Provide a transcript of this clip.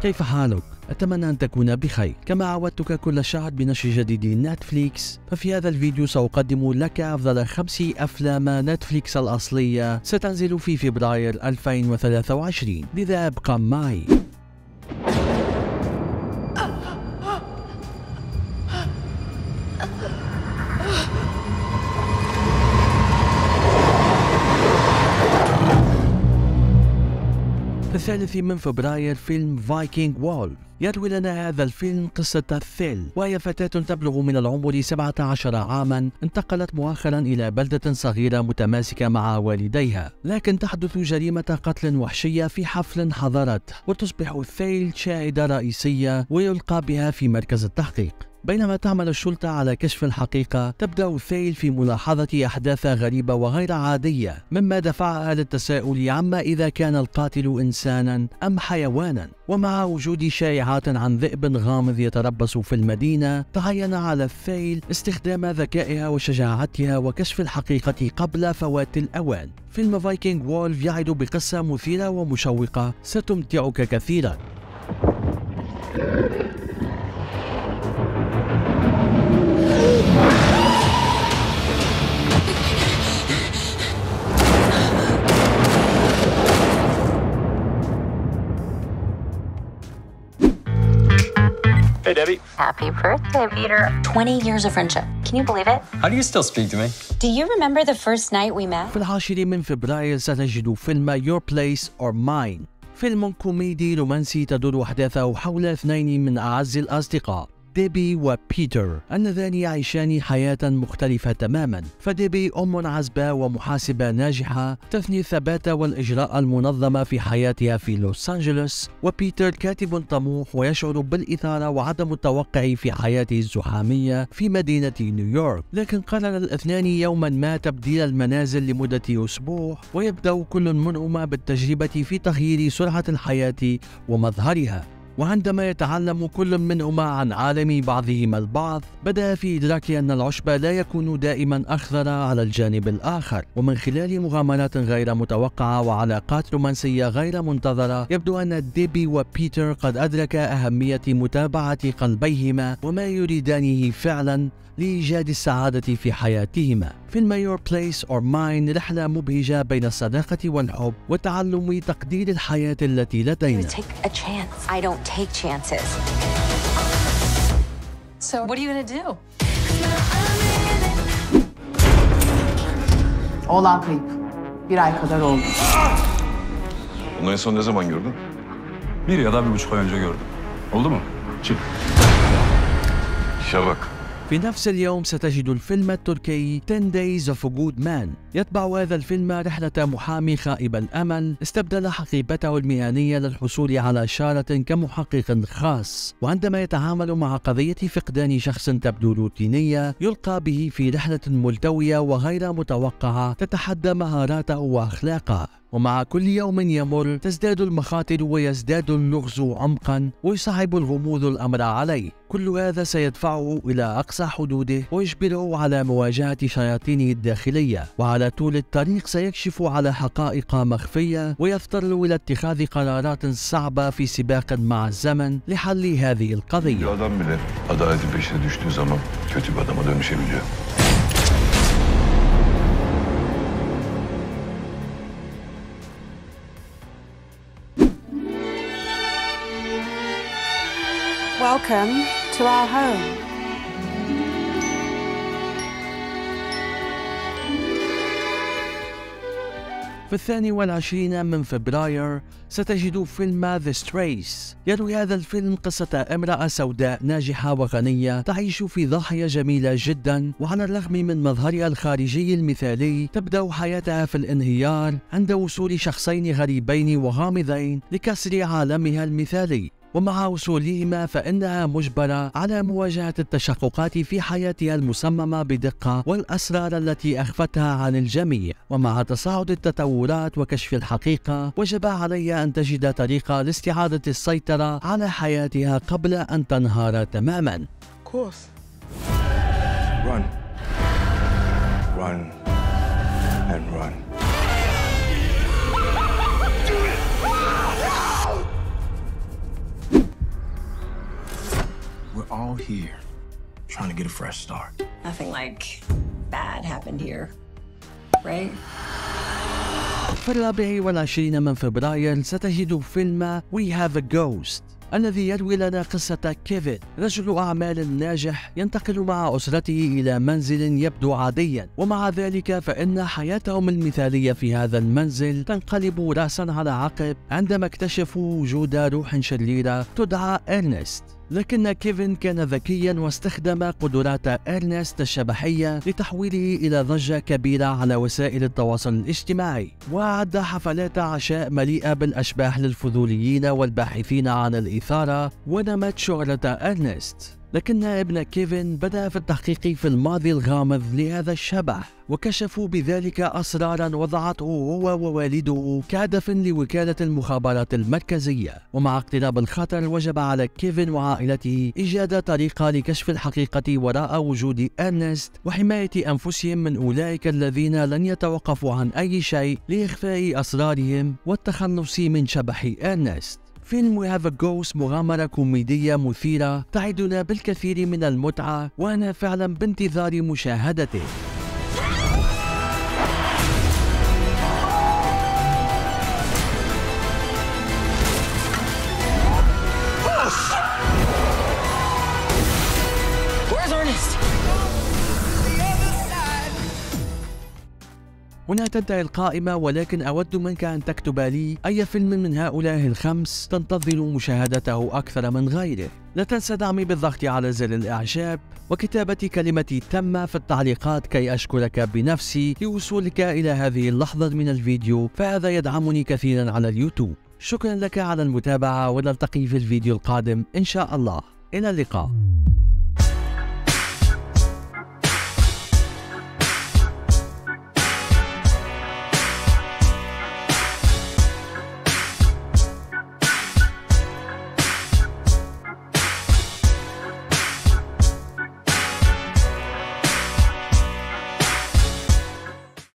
كيف حالك؟ أتمنى أن تكون بخير. كما عودتك كل شهر بنشر جديد نتفليكس، ففي هذا الفيديو سأقدم لك أفضل 5 أفلام نتفليكس الأصلية ستنزل في فبراير 2023، لذا ابقى معي. في 3 من فبراير فيلم فايكنج وولف. يروي لنا هذا الفيلم قصة ثيل، وهي فتاة تبلغ من العمر 17 عاما، انتقلت مؤخرا إلى بلدة صغيرة متماسكة مع والديها، لكن تحدث جريمة قتل وحشية في حفل حضرته، وتصبح ثيل شاهدة رئيسية ويلقى بها في مركز التحقيق. بينما تعمل الشرطة على كشف الحقيقة، تبدأ ثيل في ملاحظة أحداث غريبة وغير عادية، مما دفعها للتساؤل عما إذا كان القاتل إنسانا أم حيوانا. ومع وجود شائعات عن ذئب غامض يتربص في المدينة، تعين على ثيل استخدام ذكائها وشجاعتها وكشف الحقيقة قبل فوات الأوان. فيلم فايكنج وولف يعد بقصة مثيرة ومشوقة ستمتعك كثيرا. Hey, Debbie. Happy birthday, Peter. 20 years of friendship. Can you believe it? How do you still speak to me? Do you remember the first night we met? في 10 من فبراير ستجد فيلم Your Place or Mine، فيلم كوميدي رومانسي تدور أحداثه حول 2 من أعز الأصدقاء، ديبي وبيتر، اللذان يعيشان حياة مختلفة تماما. فديبي أم عزباء ومحاسبة ناجحة تثني الثبات والإجراء المنظم في حياتها في لوس أنجلوس، وبيتر كاتب طموح ويشعر بالإثارة وعدم التوقع في حياته الزحامية في مدينة نيويورك. لكن قرر الاثنان يوما ما تبديل المنازل لمدة أسبوع، ويبدأ كل منهما بالتجربة في تغيير سرعة الحياة ومظهرها. وعندما يتعلم كل منهما عن عالم بعضهما البعض، بدأ في إدراك أن العشب لا يكون دائما أخضر على الجانب الآخر. ومن خلال مغامرات غير متوقعة وعلاقات رومانسية غير منتظرة، يبدو أن ديبي وبيتر قد أدرك أهمية متابعة قلبيهما وما يريدانه فعلا لإيجاد السعادة في حياتهما. فيلم Your Place or Mine رحلة مبهجة بين الصداقة والحب وتعلم تقدير الحياة التي لدينا. Take a chance. I don't take chances. So what are you gonna do? Oğlan kayıp. 1 ay kadar oldu. Onu en son ne zaman gördün? 1 ya da 1,5 ay önce gördüm. Oldu mu? Çık. İşe bak. في نفس اليوم ستجد الفيلم التركي 10 Days of a Good Man. يتبع هذا الفيلم رحلة محامي خائب الأمل استبدل حقيبته المهنية للحصول على شارة كمحقق خاص، وعندما يتعامل مع قضية فقدان شخص تبدو روتينية، يلقى به في رحلة ملتوية وغير متوقعة تتحدى مهاراته وأخلاقه. ومع كل يوم يمر تزداد المخاطر ويزداد اللغز عمقا، ويصعب الغموض الأمر عليه. كل هذا سيدفعه إلى أقصى حدوده ويجبره على مواجهة شياطينه الداخلية، وعلى طول الطريق سيكشف على حقائق مخفية ويضطر إلى اتخاذ قرارات صعبة في سباق مع الزمن لحل هذه Bir القضية. adam bile adaletin peşine düştüğü zaman kötü bir adama dönüşebiliyor. Welcome to our home. في 22 من فبراير ستجد فيلم The Strays. يروي هذا الفيلم قصة امرأة سوداء ناجحة وغنية تعيش في ضاحية جميلة جدا، وعلى الرغم من مظهرها الخارجي المثالي، تبدأ حياتها في الانهيار عند وصول شخصين غريبين وغامضين لكسر عالمها المثالي. ومع وصولهما فإنها مجبرة على مواجهة التشققات في حياتها المصممة بدقة والأسرار التي أخفتها عن الجميع. ومع تصاعد التطورات وكشف الحقيقة، وجب عليها أن تجد طريقة لاستعادة السيطرة على حياتها قبل أن تنهار تماما. Run. Run. And run. We're all here trying to get a fresh start. Nothing like bad happened here, right? في 24 من فبراير ستجد فيلم We Have a Ghost الذي يروي لنا قصة كيفن، رجل أعمال ناجح ينتقل مع أسرته إلى منزل يبدو عاديا، ومع ذلك فإن حياتهم المثالية في هذا المنزل تنقلب رأسا على عقب عندما اكتشفوا وجود روح شريرة تدعى إرنست. لكن كيفن كان ذكيا واستخدم قدرات إرنست الشبحية لتحويله إلى ضجة كبيرة على وسائل التواصل الاجتماعي، وأعد حفلات عشاء مليئة بالأشباح للفضوليين والباحثين عن الإثارة، ونمت شهرة إرنست. لكن ابن كيفن بدأ في التحقيق في الماضي الغامض لهذا الشبح، وكشفوا بذلك أسرارا وضعته هو ووالده كهدف لوكالة المخابرات المركزية. ومع اقتراب الخطر وجب على كيفن وعائلته إيجاد طريقة لكشف الحقيقة وراء وجود إرنست وحماية أنفسهم من أولئك الذين لن يتوقفوا عن أي شيء لإخفاء أسرارهم والتخلص من شبح إرنست. فيلم We Have a Ghost مغامرة كوميدية مثيرة تعدنا بالكثير من المتعة، وأنا فعلا بانتظار مشاهدته. Where's Ernest? هنا تنتهي القائمة، ولكن أود منك أن تكتب لي أي فيلم من هؤلاء الخمس تنتظر مشاهدته أكثر من غيره. لا تنسى دعمي بالضغط على زر الإعجاب وكتابة كلمة تم في التعليقات كي أشكرك بنفسي لوصولك إلى هذه اللحظة من الفيديو، فهذا يدعمني كثيرا على اليوتيوب. شكرا لك على المتابعة، ونلتقي في الفيديو القادم إن شاء الله. إلى اللقاء.